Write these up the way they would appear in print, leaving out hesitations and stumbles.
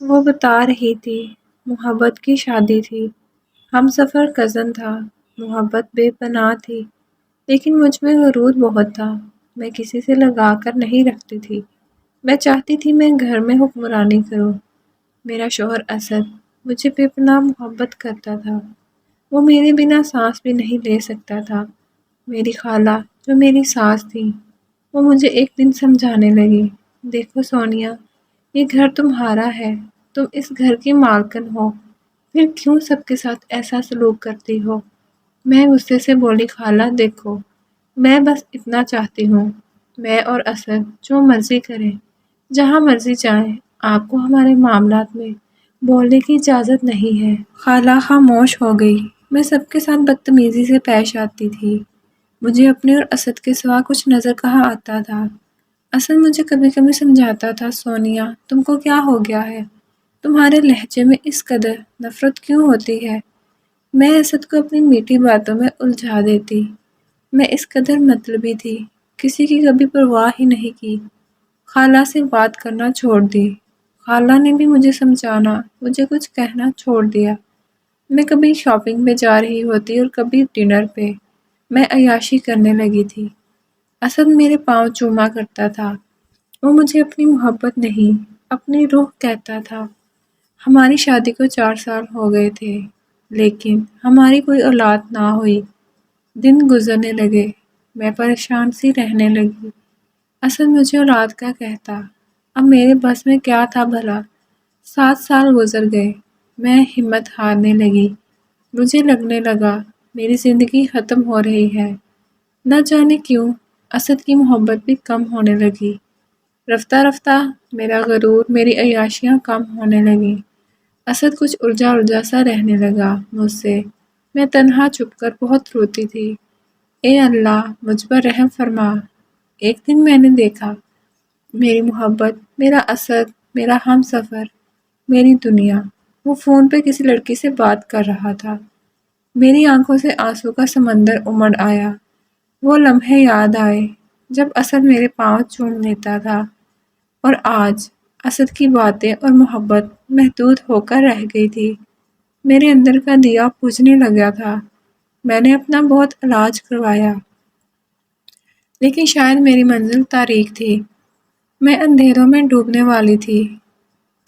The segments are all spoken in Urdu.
وہ بتا رہی تھی محبت کی شادی تھی، ہم سفر کزن تھا، محبت بے پناہ تھی، لیکن مجھ میں غرور بہت تھا، میں کسی سے لگا کر نہیں رکھتی تھی، میں چاہتی تھی میں گھر میں حکمرانی کروں۔ میرا شوہر اسد مجھے بے پناہ محبت کرتا تھا، وہ میرے بنا سانس بھی نہیں لے سکتا تھا۔ میری خالہ جو میری ساس تھی وہ مجھے ایک دن سمجھانے لگی، دیکھو سونیا، یہ گھر تمہارا ہے، تم اس گھر کی مالکن ہو، پھر کیوں سب کے ساتھ ایسا سلوک کرتی ہو؟ میں غصے سے بولی، خالہ دیکھو، میں بس اتنا چاہتی ہوں، میں اور اسد جو مرضی کریں، جہاں مرضی جائیں، آپ کو ہمارے معاملات میں بولنے کی اجازت نہیں ہے۔ خالہ خاموش ہو گئی۔ میں سب کے ساتھ بدتمیزی سے پیش آتی تھی، مجھے اپنے اور اسد کے سوا کچھ نظر کہاں آتا تھا۔ اسد مجھے کبھی کبھی سمجھاتا تھا، سونیا تم کو کیا ہو گیا ہے، تمہارے لہجے میں اس قدر نفرت کیوں ہوتی ہے؟ میں اسد کو اپنی میٹھی باتوں میں الجھا دیتی، میں اس قدر مطلبی تھی، کسی کی کبھی پرواہ ہی نہیں کی، خالہ سے بات کرنا چھوڑ دی، خالہ نے بھی مجھے سمجھانا، مجھے کچھ کہنا چھوڑ دیا۔ میں کبھی شاپنگ پہ جا رہی ہوتی اور کبھی ڈنر پہ، میں عیاشی کرنے لگی تھی۔ اسد میرے پاؤں چوما کرتا تھا، وہ مجھے اپنی محبت نہیں، اپنی روح کہتا تھا۔ ہماری شادی کو 4 سال ہو گئے تھے، لیکن ہماری کوئی اولاد نہ ہوئی۔ دن گزرنے لگے، میں پریشان سی رہنے لگی۔ اسد مجھے اولاد کا کہتا، اب میرے بس میں کیا تھا بھلا؟ 7 سال گزر گئے، میں ہمت ہارنے لگی، مجھے لگنے لگا میری زندگی ختم ہو رہی ہے۔ نہ جانے کیوں اسد کی محبت بھی کم ہونے لگی۔ رفتہ رفتہ میرا غرور، میری عیاشیاں کم ہونے لگیں۔ اسد کچھ الجھا الجھا سا رہنے لگا مجھ سے، میں تنہا چھپ کر بہت روتی تھی، اے اللہ مجھ پر رحم فرما۔ ایک دن میں نے دیکھا میری محبت، میرا اسد، میرا ہم سفر، میری دنیا، وہ فون پہ کسی لڑکی سے بات کر رہا تھا۔ میری آنکھوں سے آنسو کا سمندر امڑ آیا۔ وہ لمحے یاد آئے جب اسد میرے پاؤں چوم لیتا تھا، اور آج اسد کی باتیں اور محبت محدود ہو کر رہ گئی تھی۔ میرے اندر کا دیا بجھنے لگا تھا۔ میں نے اپنا بہت علاج کروایا، لیکن شاید میری منزل تاریک تھی، میں اندھیروں میں ڈوبنے والی تھی۔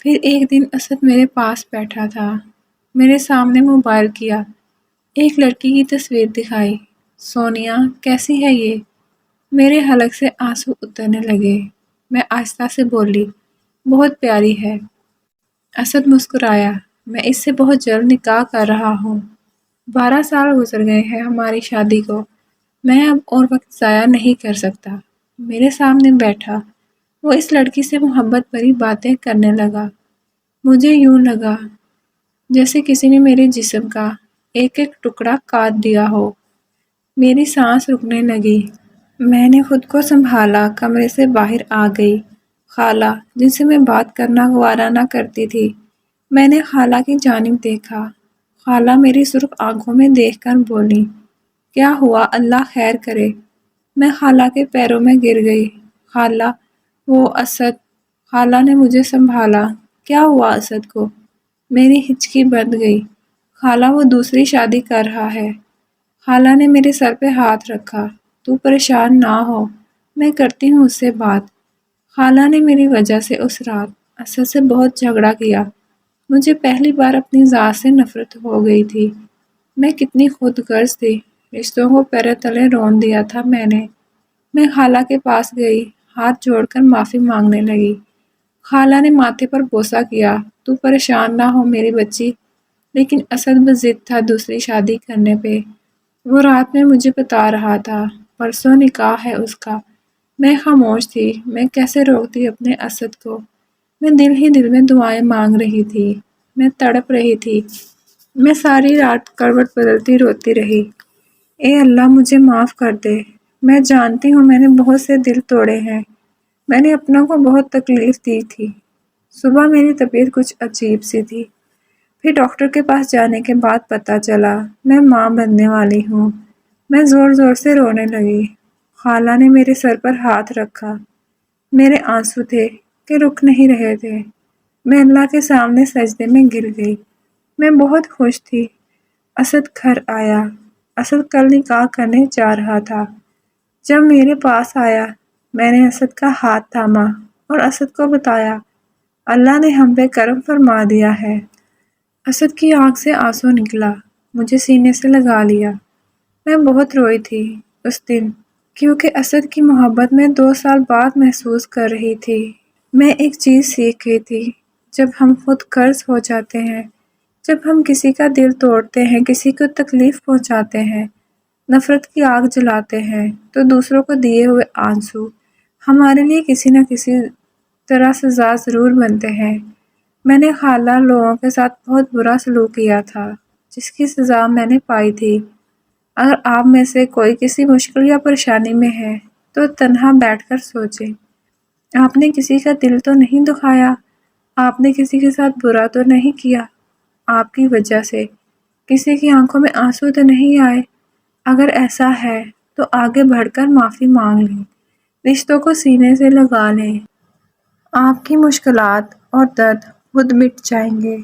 پھر ایک دن اسد میرے پاس بیٹھا تھا، میرے سامنے موبائل کیا، ایک لڑکی کی تصویر دکھائی، سونیا کیسی ہے یہ؟ میرے حلق سے آنسو اترنے لگے، میں آہستہ سے بولی، بہت پیاری ہے۔ اسد مسکرایا، میں اس سے بہت جلد نکاح کر رہا ہوں۔ 12 سال گزر گئے ہیں ہماری شادی کو، میں اب اور وقت ضائع نہیں کر سکتا۔ میرے سامنے بیٹھا وہ اس لڑکی سے محبت بھری باتیں کرنے لگا۔ مجھے یوں لگا جیسے کسی نے میرے جسم کا ایک ایک ٹکڑا کاٹ دیا ہو۔ میری سانس رکنے لگی، میں نے خود کو سنبھالا، کمرے سے باہر آ گئی۔ خالہ جن سے میں بات کرنا گوارا نہ کرتی تھی، میں نے خالہ کی جانب دیکھا۔ خالہ میری سرخ آنکھوں میں دیکھ کر بولی، کیا ہوا، اللہ خیر کرے۔ میں خالہ کے پیروں میں گر گئی، خالہ وہ اسد۔ خالہ نے مجھے سنبھالا، کیا ہوا اسد کو؟ میری ہچکی بند گئی، خالہ وہ دوسری شادی کر رہا ہے۔ خالہ نے میرے سر پہ ہاتھ رکھا، تو پریشان نہ ہو، میں کرتی ہوں اس سے بات۔ خالہ نے میری وجہ سے اس رات اسد سے بہت جھگڑا کیا، مجھے پہلی بار اپنی ذات سے نفرت ہو گئی تھی۔ میں کتنی خود غرض تھی، رشتوں کو پیروں تلے رون دیا تھا میں نے۔ میں خالہ کے پاس گئی، ہاتھ جوڑ کر معافی مانگنے لگی۔ خالہ نے ماتھے پر بوسہ کیا، تو پریشان نہ ہو میری بچی، لیکن اسد بضد تھا دوسری شادی کرنے پہ۔ وہ رات میں مجھے بتا رہا تھا پرسوں نکاح ہے اس کا۔ میں خاموش تھی، میں کیسے روکتی اپنے اسد کو؟ میں دل ہی دل میں دعائیں مانگ رہی تھی، میں تڑپ رہی تھی، میں ساری رات کروٹ بدلتی روتی رہی، اے اللہ مجھے معاف کر دے، میں جانتی ہوں میں نے بہت سے دل توڑے ہیں، میں نے اپنوں کو بہت تکلیف دی تھی۔ صبح میری طبیعت کچھ عجیب سی تھی، پھر ڈاکٹر کے پاس جانے کے بعد پتہ چلا میں ماں بننے والی ہوں۔ میں زور زور سے رونے لگی، خالہ نے میرے سر پر ہاتھ رکھا، میرے آنسو تھے کہ رک نہیں رہے تھے۔ میں اللہ کے سامنے سجدے میں گر گئی۔ میں بہت خوش تھی۔ اسد گھر آیا۔ اسد کل نکاح کرنے جا رہا تھا۔ جب میرے پاس آیا میں نے اسد کا ہاتھ تھاما اور اسد کو بتایا اللہ نے ہم پہ کرم فرما دیا ہے۔ اسد کی آنکھ سے آنسو نکلا، مجھے سینے سے لگا لیا۔ میں بہت روئی تھی اس دن، کیونکہ اسد کی محبت میں 2 سال بعد محسوس کر رہی تھی۔ میں ایک چیز سیکھ گئی تھی، جب ہم خود قرض ہو جاتے ہیں، جب ہم کسی کا دل توڑتے ہیں، کسی کو تکلیف پہنچاتے ہیں، نفرت کی آگ جلاتے ہیں، تو دوسروں کو دیے ہوئے آنسو ہمارے لیے کسی نہ کسی طرح سزا ضرور بنتے ہیں۔ میں نے خالہ لوگوں کے ساتھ بہت برا سلوک کیا تھا، جس کی سزا میں نے پائی تھی۔ اگر آپ میں سے کوئی کسی مشکل یا پریشانی میں ہے تو تنہا بیٹھ کر سوچیں، آپ نے کسی کا دل تو نہیں دکھایا، آپ نے کسی کے ساتھ برا تو نہیں کیا، آپ کی وجہ سے کسی کی آنکھوں میں آنسو تو نہیں آئے۔ اگر ایسا ہے تو آگے بڑھ کر معافی مانگ لیں، رشتوں کو سینے سے لگا لیں، آپ کی مشکلات اور درد خود مٹ جائیں گے۔